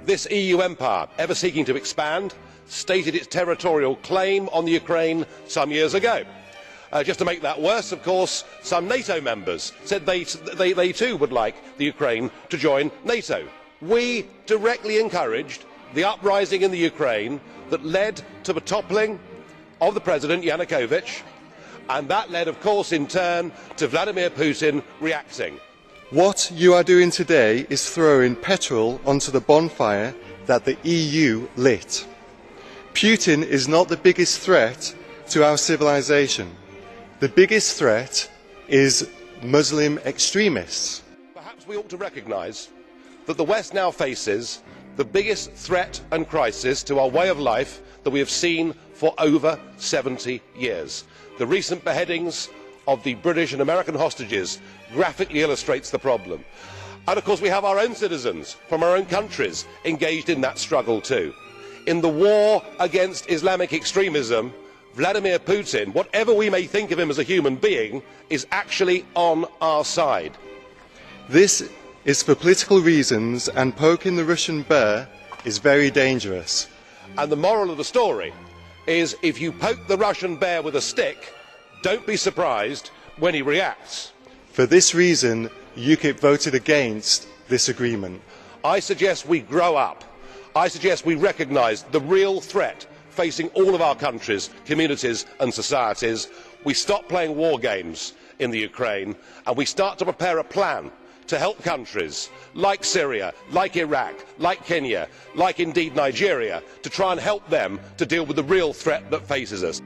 This EU empire, ever seeking to expand, stated its territorial claim on the Ukraine some years ago. Just to make that worse, of course, some NATO members said they too would like the Ukraine to join NATO. We directly encouraged the uprising in the Ukraine that led to the toppling of the President Yanukovych, and that led, of course, in turn to Vladimir Putin reacting. What you are doing today is throwing petrol onto the bonfire that the EU lit. Putin is not the biggest threat to our civilization. The biggest threat is Muslim extremists. Perhaps we ought to recognise that the West now faces the biggest threat and crisis to our way of life that we have seen for over 70 years. The recent beheadings of the British and American hostages graphically illustrates the problem. And of course we have our own citizens from our own countries engaged in that struggle too. In the war against Islamic extremism, Vladimir Putin, whatever we may think of him as a human being, is actually on our side. This is for political reasons, and poking the Russian bear is very dangerous. And the moral of the story is, if you poke the Russian bear with a stick, don't be surprised when he reacts. For this reason, UKIP voted against this agreement. I suggest we grow up. I suggest we recognise the real threat facing all of our countries, communities and societies. We stop playing war games in the Ukraine and we start to prepare a plan to help countries like Syria, like Iraq, like Kenya, like indeed Nigeria, to try and help them to deal with the real threat that faces us.